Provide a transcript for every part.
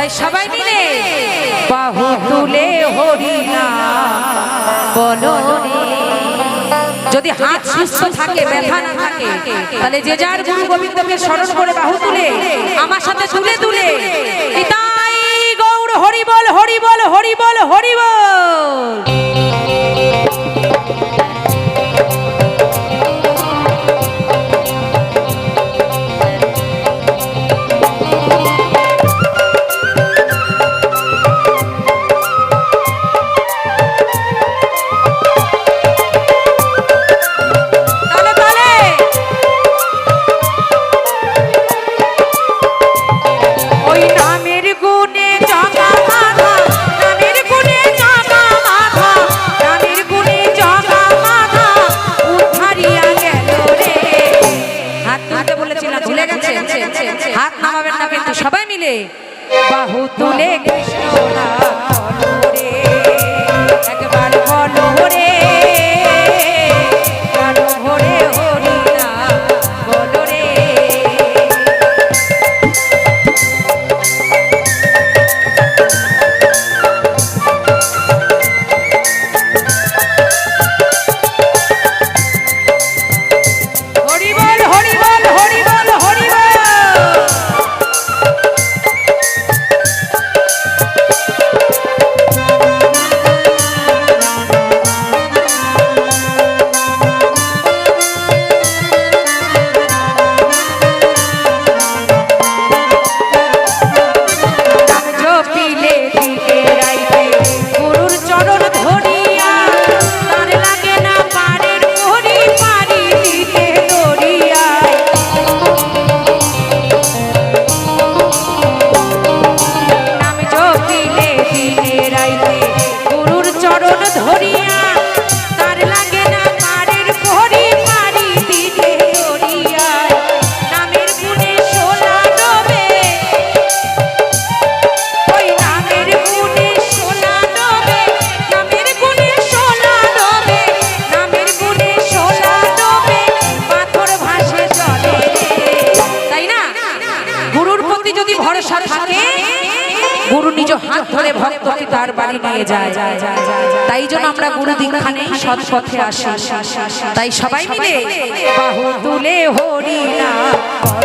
তাই সবাই মিলে বাহু তুলে হরি নাম বলো রে। যদি হাত সুস্থ থাকে, ব্যথা না থাকে, তাহলে যে যার গুরু গোবিন্দকে স্মরণ করে বাহু তুলে আমার সাথে তুলে তুলে নিতাই গৌর হরি বল হরি বল হরি বল হরি বল। হাত নামাবেন না কিন্তু সবাই মিলে বাহু তুলে কৃষ্ণ নাম বলো রে, একবার বলো রে, প্রাণ ভরে হরি নাম বলো রে। হরি বল হরি বল হরি বল হরি বল। গুরু নিজ হাত ধরে ভক্তকে তার বাড়ি নিয়ে যায়, তাই জন্য আমরা গুরু দীক্ষা নেই, সৎ পথে আসি। তাই সবাই মিলে বাহু তুলে হরি নাম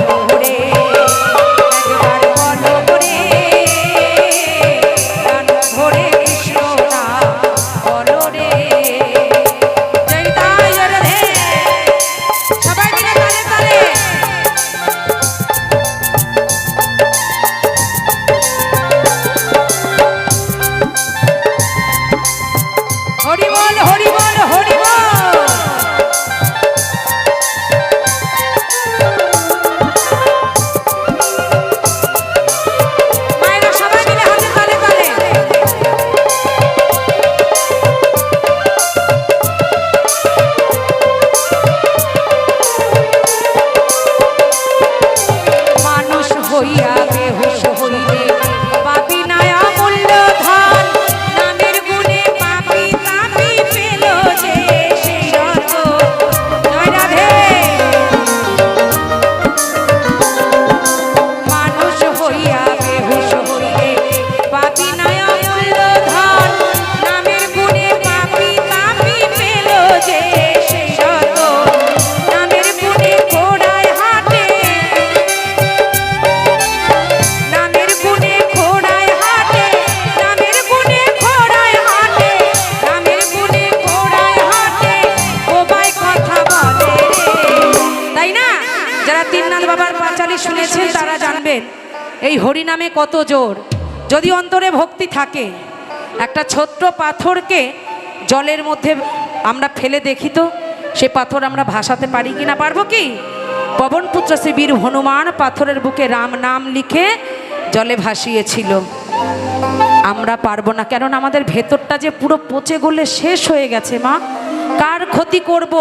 বলো রে, একবার বলো রে, প্রাণ ভরে কৃষ্ণ নাম বলো রে। সবাই মিলে তালে তালে হরি বল হরি বল হরি বল। মায়েরা সবাই মিলে হাতে তালে তালে। মানুষ হইয়া বেহুশ হইলে পাবি না অমূল্য ধন, নামের গুণে পাপি তাপি পেল যে সেই রতন। জয় রাধে। মানুষ হইয়া বেহুশ হইলে পাবি না অমূল্য ধন, নামের গুণে পাপি তাপি পেল যে সেই রতন। নামের গুণে ঘোড়ায় হাটে, নামের গুণে ঘোড়ায় হাটে, নামের গুণে ঘোড়ায় হাটে, নামের গুণে ঘোড়ায় হাটে, বোবায় কথা বলে রে। তাই না? যারা তিননাথ বাবার পাঁচালী শুনেছেন তারা জানবেন এই হরি নামে কত জোর। যদি অন্তরে ভক্তি থাকে, একটা ছোট্ট পাথরকে জলের মধ্যে আমরা ফেলে দেখি তো সে পাথর আমরা ভাসাতে পারি কি না? পারবো কি? পবনপুত্র শ্রী বীর হনুমান পাথরের বুকে রাম নাম লিখে জলে ভাসিয়েছিল। আমরা পারবো না, কেননা আমাদের ভেতরটা যে পুরো পচে গলে শেষ হয়ে গেছে। মা, কার ক্ষতি করব,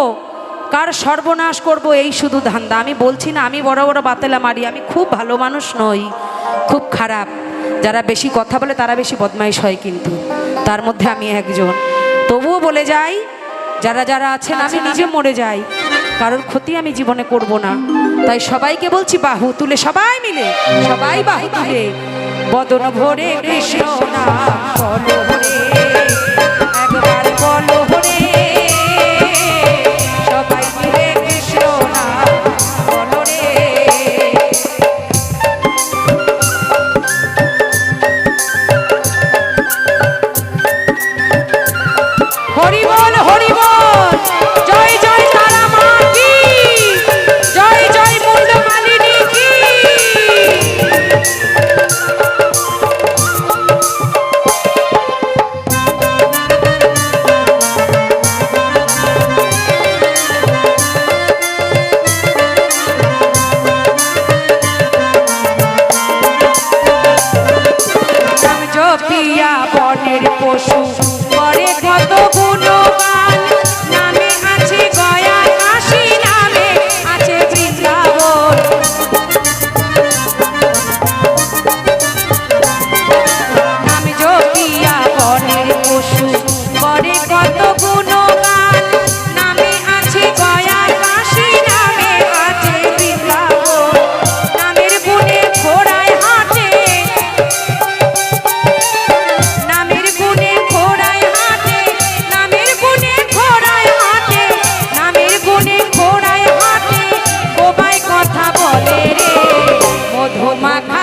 কার সর্বনাশ করব, এই শুধু ধান্দা। আমি বলছি না আমি বড় বড় বাতেলা মারি, আমি খুব ভালো মানুষ নই, খুব খারাপ। যারা বেশি কথা বলে তারা বেশি বদমাইশ হয়, কিন্তু তার মধ্যে আমি একজন। তবুও বলে যাই, যারা যারা আছেন আমি নিজে মরে যাই, কারোর ক্ষতি আমি জীবনে করব না। তাই সবাইকে বলছি বাহু তুলে সবাই মিলে, সবাই বাহু তুলে বদন ভরে কৃষ্ণ নাম বলো রে, একবার বলো রে, সবাই মিলে কৃষ্ণ নাম বলো রে। হরি বল হরি বল, জয় জয় তারা মা কি, জয় জয় মুন্ড মালিনী কি। নাম জপিয়া বনের পশু করে কত গুণগান, নামে আছে গয়া কাশী, নামে আছে বৃন্দাবন। নাম জপিয়া বনের পশু করে কত গুণগান, নামে আছে গয়া কাশী, নামে আছে বৃন্দাবন। নামের গুণে ঘোড়ায় হাঁটে, নামের গুণে ঘোড়ায় হাঁটে, নামের গুণে ঘোড়ায় হাঁটে, নামের গুণে ঘোড়ায় হাঁটে, বোবায় কথা বলে রে, মধুমাখা